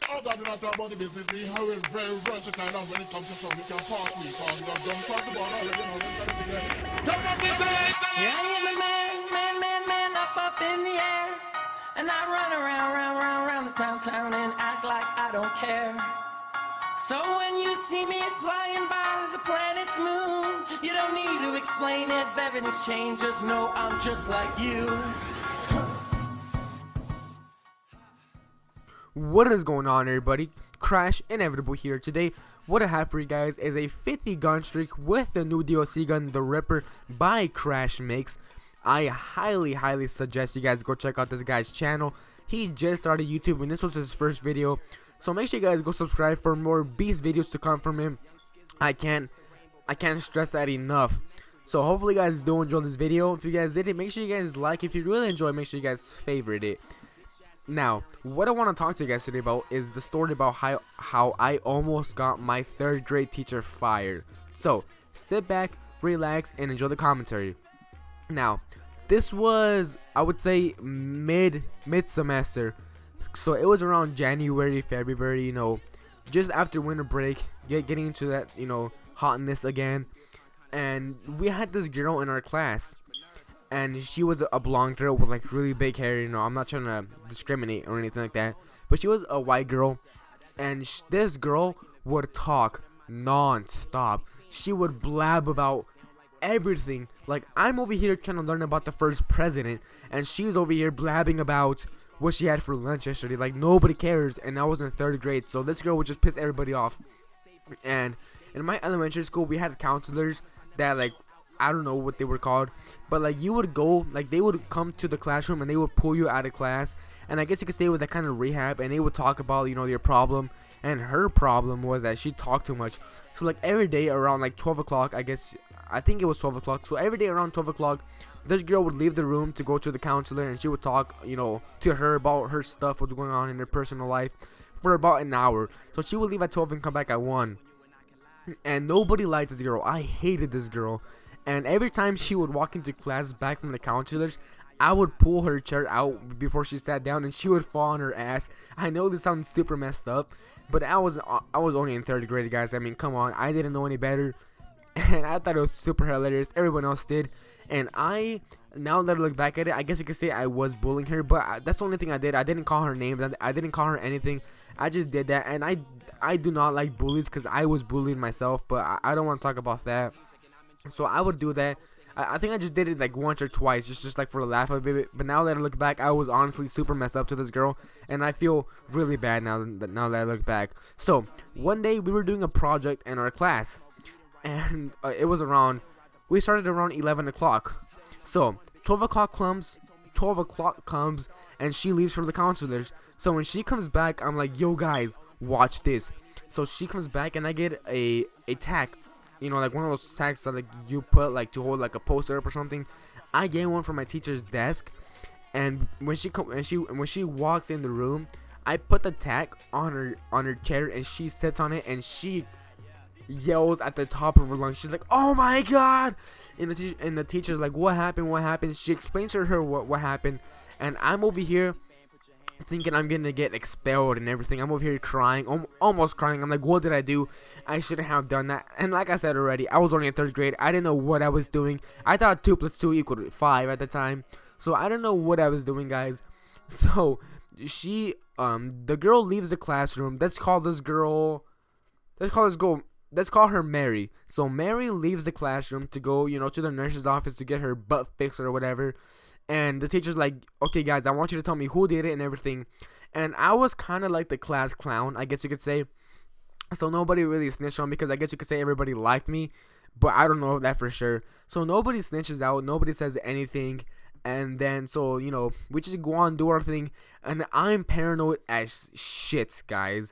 Oh God, we're not talking about the business. We have it very versatile now when it comes to something we can pass week on. You've done cross the border already, you know, we've got it together. Stop us in the light. Yeah, I am a man, up in the air. And I run around this town and act like I don't care. So when you see me flying by the planet's moon, you don't need to explain it, if everything's changed, just know I'm just like you. What is going on, everybody? Crash Inevitable here. Today, what I have for you guys is a 50 gun streak with the new DLC gun, the Ripper, by Crash Makez. I highly suggest you guys go check out this guy's channel. He just started YouTube and this was his first video, so make sure you guys go subscribe for more beast videos to come from him. I can't stress that enough. So hopefully you guys do enjoy this video. If you guys did it, make sure you guys like. If you really enjoy, make sure you guys favorite it. Now, what I want to talk to you guys today about is the story about how I almost got my 3rd grade teacher fired. So, sit back, relax, and enjoy the commentary. Now, this was, I would say, mid-semester. So, it was around January, February, you know, just after winter break, getting into that, you know, hotness again. And we had this girl in our class. And she was a blonde girl with like really big hair, you know. I'm not trying to discriminate or anything like that, but she was a white girl, and this girl would talk non-stop. She would blab about everything. Like, I'm over here trying to learn about the first president, and she's over here blabbing about what she had for lunch yesterday. Like, nobody cares, and I was in 3rd grade, so this girl would just piss everybody off. And in my elementary school, we had counselors that, like, I don't know what they were called, but like you would go, like they would come to the classroom and they would pull you out of class, and I guess you could say it was that kind of rehab, and they would talk about, you know, your problem. And her problem was that she talked too much. So like every day around like 12 o'clock, I think it was 12 o'clock, so every day around 12 o'clock, this girl would leave the room to go to the counselor, and she would talk, you know, to her about her stuff, what's going on in her personal life, for about an hour. So she would leave at 12 and come back at 1, and nobody liked this girl. I hated this girl. And every time she would walk into class back from the counselors, I would pull her chair out before she sat down, and she would fall on her ass. I know this sounds super messed up, but I was only in 3rd grade, guys. I mean, come on, I didn't know any better, and I thought it was super hilarious. Everyone else did, and now that I look back at it, I guess you could say I was bullying her, but that's the only thing I did. I didn't call her names. I didn't call her anything. I just did that, and I do not like bullies because I was bullied myself, but I don't want to talk about that. So I would do that. I think I just did it like once or twice, just like for the laugh of it. But now that I look back, I was honestly super messed up to this girl, and I feel really bad now that I look back. So one day we were doing a project in our class, and we started around 11 o'clock. So 12 o'clock comes, and she leaves for the counselors. So when she comes back, I'm like, yo guys, watch this. So she comes back, and I get a tack. You know, like one of those tacks that like you put like to hold like a poster up or something. I get one from my teacher's desk, and when she walks in the room, I put the tack on her chair, and she sits on it, and she yells at the top of her lungs. She's like, "Oh my god!" And the teacher's like, "What happened? What happened?" She explains to her what happened, and I'm over here thinking I'm gonna get expelled and everything. I'm over here crying, almost crying. I'm like, what did I do? I shouldn't have done that. And like I said already, I was only in 3rd grade. I didn't know what I was doing. I thought 2 + 2 = 5 at the time, so I didn't know what I was doing, guys. So the girl leaves the classroom. Let's call her Mary. So Mary leaves the classroom to go, you know, to the nurse's office to get her butt fixed or whatever. And the teacher's like, okay guys, I want you to tell me who did it and everything. And I was kind of like the class clown, I guess you could say. So nobody really snitched on me, because I guess you could say everybody liked me, but I don't know that for sure. So nobody snitches out, nobody says anything. And then, so, you know, we just go on, do our thing. And I'm paranoid as shit, guys.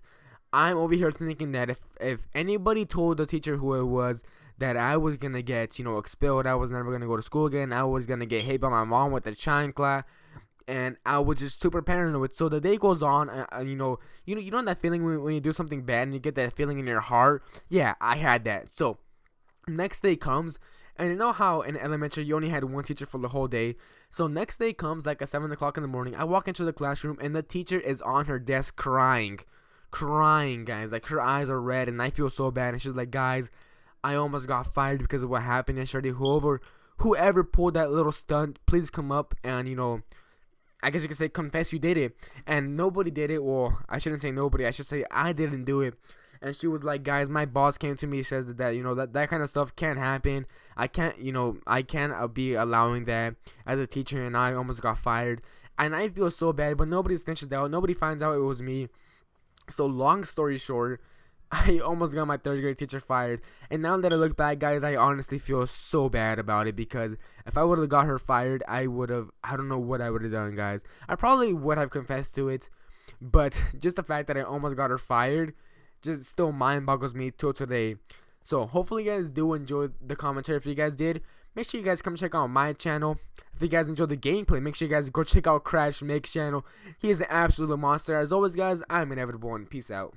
I'm over here thinking that if anybody told the teacher who it was that I was gonna get, you know, expelled, I was never gonna go to school again, I was gonna get hit by my mom with a chancla, and I was just super paranoid. So the day goes on, you know that feeling when you do something bad and you get that feeling in your heart? Yeah, I had that. So next day comes, and you know how in elementary you only had one teacher for the whole day. So next day comes like at 7 o'clock in the morning. I walk into the classroom, and the teacher is on her desk crying crying, guys. Like, her eyes are red, and I feel so bad. And she's like, guys, I almost got fired because of what happened yesterday. Whoever pulled that little stunt, please come up and, you know, I guess you could say confess you did it. And nobody did it. Well, I shouldn't say nobody. I should say I didn't do it. And she was like, guys, my boss came to me, says that you know, that kind of stuff can't happen. I can't, you know, I can't be allowing that as a teacher, and I almost got fired. And I feel so bad, but nobody snitches out. Nobody finds out it was me. So long story short, I almost got my 3rd grade teacher fired. And now that I look back, guys, I honestly feel so bad about it, because if I would have got her fired, I don't know what I would have done, guys. I probably would have confessed to it, but just the fact that I almost got her fired just still mind boggles me till today. So hopefully you guys do enjoy the commentary. If you guys did, make sure you guys come check out my channel. If you guys enjoyed the gameplay, make sure you guys go check out Crash Makez channel. He is an absolute monster. As always, guys, I'm Inevitable, and peace out.